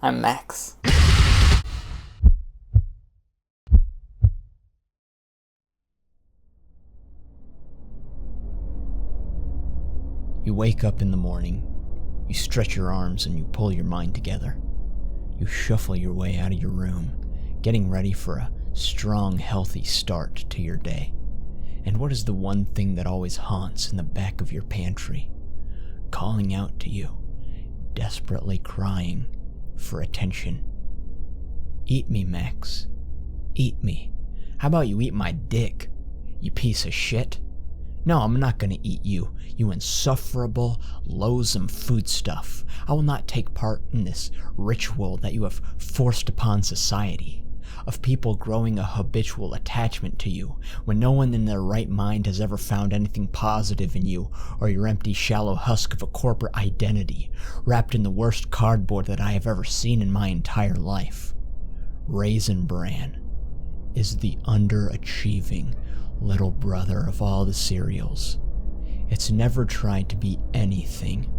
I'm Max. You wake up in the morning, you stretch your arms and you pull your mind together. You shuffle your way out of your room, getting ready for a strong, healthy start to your day. And what is the one thing that always haunts in the back of your pantry? Calling out to you, desperately crying for attention. Eat me, Max. Eat me. How about you eat my dick, you piece of shit? No, I'm not gonna eat you, you insufferable, loathsome foodstuff. I will not take part in this ritual that you have forced upon society, of people growing a habitual attachment to you, when no one in their right mind has ever found anything positive in you or your empty, shallow husk of a corporate identity, wrapped in the worst cardboard that I have ever seen in my entire life. Raisin Bran is the underachieving little brother of all the cereals. It's never tried to be anything.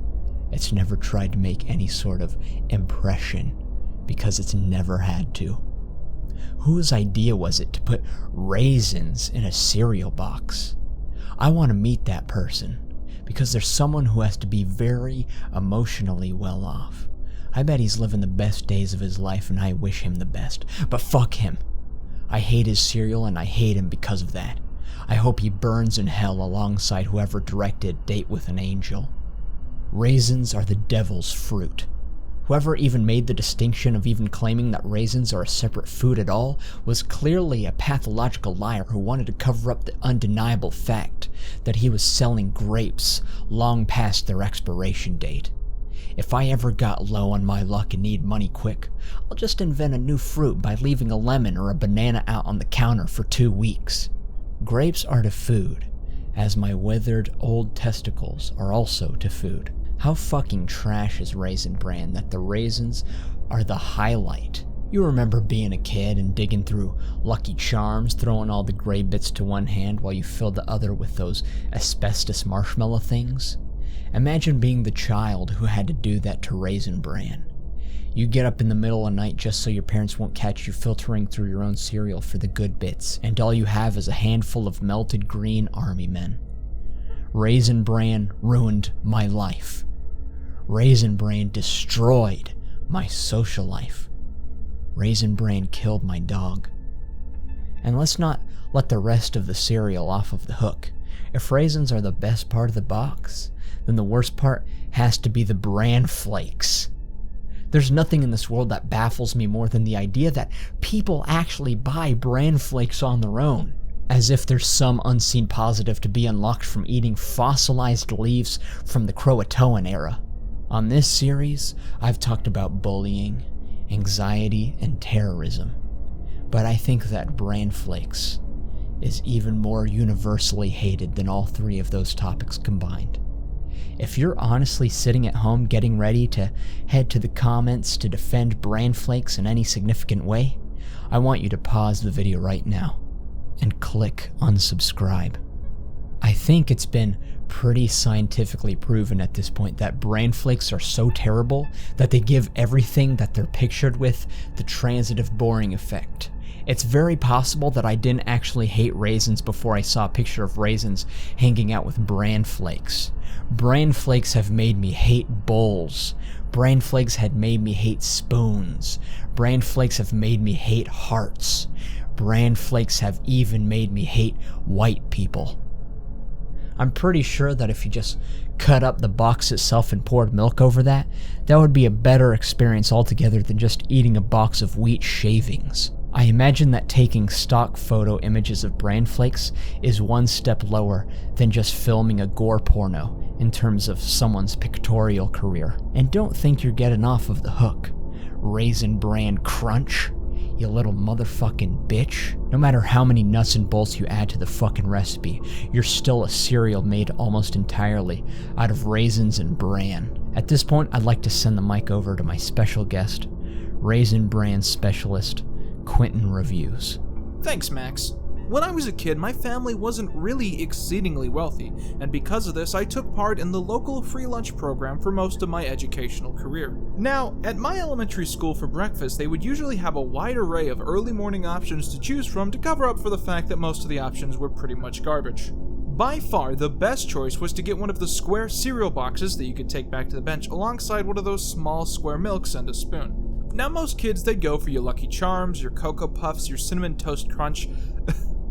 It's never tried to make any sort of impression, because it's never had to. Whose idea was it to put raisins in a cereal box? I want to meet that person, because there's someone who has to be very emotionally well off. I bet he's living the best days of his life and I wish him the best, but fuck him. I hate his cereal and I hate him because of that. I hope he burns in hell alongside whoever directed Date with an Angel. Raisins are the devil's fruit. Whoever even made the distinction of even claiming that raisins are a separate food at all was clearly a pathological liar who wanted to cover up the undeniable fact that he was selling grapes long past their expiration date. If I ever got low on my luck and need money quick, I'll just invent a new fruit by leaving a lemon or a banana out on the counter for 2 weeks. Grapes are to food, as my withered old testicles are also to food. How fucking trash is Raisin Bran that the raisins are the highlight? You remember being a kid and digging through Lucky Charms, throwing all the gray bits to one hand while you filled the other with those asbestos marshmallow things? Imagine being the child who had to do that to Raisin Bran. You get up in the middle of the night just so your parents won't catch you filtering through your own cereal for the good bits, and all you have is a handful of melted green army men. Raisin Bran ruined my life. Raisin Bran destroyed my social life. Raisin Bran killed my dog. And let's not let the rest of the cereal off of the hook. If raisins are the best part of the box, then the worst part has to be the bran flakes. There's nothing in this world that baffles me more than the idea that people actually buy bran flakes on their own, as if there's some unseen positive to be unlocked from eating fossilized leaves from the Croatoan era. On this series, I've talked about bullying, anxiety, and terrorism, but I think that bran flakes is even more universally hated than all three of those topics combined. If you're honestly sitting at home getting ready to head to the comments to defend bran flakes in any significant way, I want you to pause the video right now and click unsubscribe. I think it's been pretty scientifically proven at this point that bran flakes are so terrible that they give everything that they're pictured with the transitive boring effect. It's very possible that I didn't actually hate raisins before I saw a picture of raisins hanging out with bran flakes. Bran flakes have made me hate bowls. Bran flakes had made me hate spoons. Bran flakes have made me hate hearts. Bran flakes have even made me hate white people. I'm pretty sure that if you just cut up the box itself and poured milk over that, that would be a better experience altogether than just eating a box of wheat shavings. I imagine that taking stock photo images of bran flakes is one step lower than just filming a gore porno in terms of someone's pictorial career. And don't think you're getting off of the hook, Raisin Bran Crunch, you little motherfucking bitch. No matter how many nuts and bolts you add to the fucking recipe, you're still a cereal made almost entirely out of raisins and bran. At this point, I'd like to send the mic over to my special guest, Raisin Bran specialist, Quentin Reviews. Thanks, Max. When I was a kid, my family wasn't really exceedingly wealthy, and because of this, I took part in the local free lunch program for most of my educational career. Now, at my elementary school for breakfast, they would usually have a wide array of early morning options to choose from to cover up for the fact that most of the options were pretty much garbage. By far, the best choice was to get one of the square cereal boxes that you could take back to the bench alongside one of those small square milks and a spoon. Now, most kids, they'd go for your Lucky Charms, your Cocoa Puffs, your Cinnamon Toast Crunch,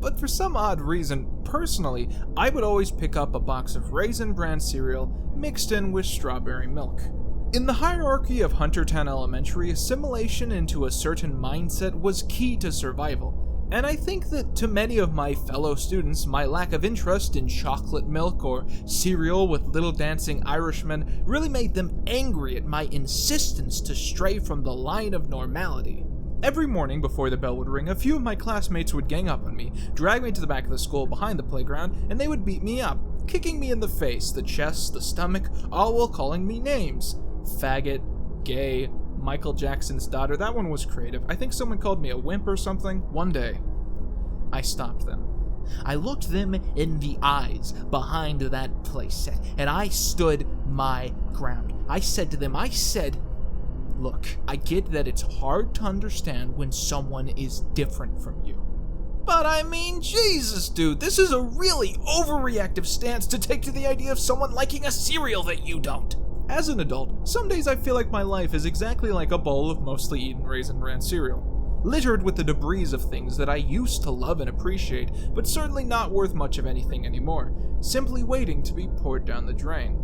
but for some odd reason, personally, I would always pick up a box of Raisin Bran cereal mixed in with strawberry milk. In the hierarchy of Huntertown Elementary, assimilation into a certain mindset was key to survival. And I think that to many of my fellow students, my lack of interest in chocolate milk or cereal with little dancing Irishmen really made them angry at my insistence to stray from the line of normality. Every morning before the bell would ring, a few of my classmates would gang up on me, drag me to the back of the school behind the playground, and they would beat me up, kicking me in the face, the chest, the stomach, all while calling me names. Faggot, gay, Michael Jackson's daughter. That one was creative. I think someone called me a wimp or something. One day, I stopped them. I looked them in the eyes behind that playset, and I stood my ground. I said to them, look, I get that it's hard to understand when someone is different from you. But I mean, Jesus, dude, this is a really overreactive stance to take to the idea of someone liking a cereal that you don't. As an adult, some days I feel like my life is exactly like a bowl of mostly eaten Raisin Bran cereal, littered with the debris of things that I used to love and appreciate, but certainly not worth much of anything anymore, simply waiting to be poured down the drain.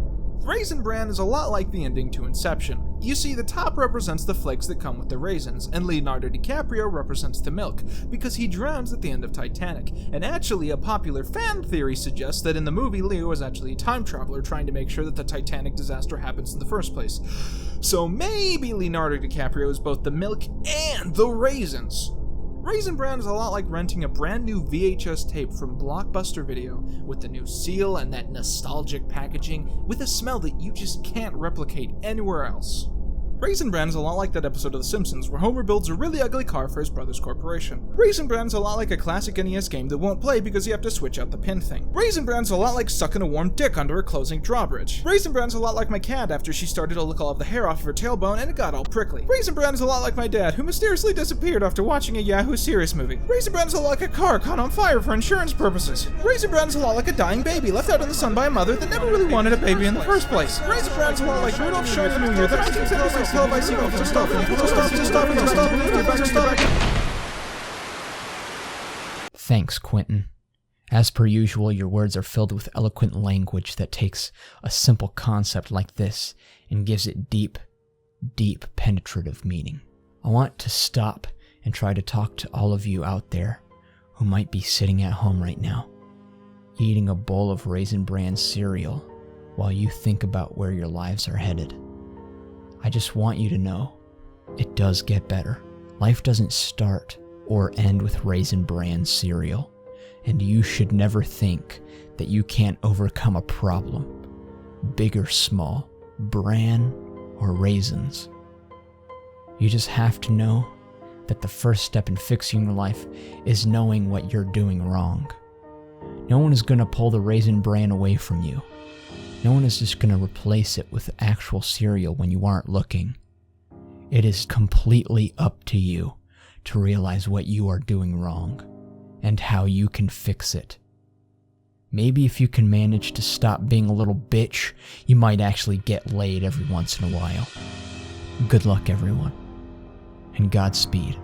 Raisin Bran is a lot like the ending to Inception. You see, the top represents the flakes that come with the raisins, and Leonardo DiCaprio represents the milk, because he drowns at the end of Titanic. And actually, a popular fan theory suggests that in the movie, Leo is actually a time traveler trying to make sure that the Titanic disaster happens in the first place. So maybe Leonardo DiCaprio is both the milk and the raisins. Raisin Bran is a lot like renting a brand new VHS tape from Blockbuster Video, with the new seal and that nostalgic packaging, with a smell that you just can't replicate anywhere else. Raisin Bran is a lot like that episode of The Simpsons where Homer builds a really ugly car for his brother's corporation. Raisin Bran is a lot like a classic NES game that won't play because you have to switch out the pin thing. Raisin Bran is a lot like sucking a warm dick under a closing drawbridge. Raisin Bran is a lot like my cat after she started to lick all of the hair off of her tailbone and it got all prickly. Raisin Bran is a lot like my dad, who mysteriously disappeared after watching a Yahoo Serious movie. Raisin Bran is a lot like a car caught on fire for insurance purposes. Raisin Bran is a lot like a dying baby left out in the sun by a mother that never really wanted a baby in the first place. Raisin Bran is a lot like Rudolph showing the New Year that 1976 televised sequel to stop. Thanks, Quentin. As per usual, your words are filled with eloquent language that takes a simple concept like this and gives it deep, deep penetrative meaning. I want to stop and try to talk to all of you out there who might be sitting at home right now, eating a bowl of Raisin Bran cereal while you think about where your lives are headed. I just want you to know, it does get better. Life doesn't start or end with Raisin Bran cereal, and you should never think that you can't overcome a problem, big or small, bran or raisins. You just have to know that the first step in fixing your life is knowing what you're doing wrong. No one is going to pull the Raisin Bran away from you. No one is just going to replace it with actual cereal when you aren't looking. It is completely up to you to realize what you are doing wrong and how you can fix it. Maybe if you can manage to stop being a little bitch, you might actually get laid every once in a while. Good luck, everyone, and Godspeed.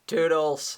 Toodles.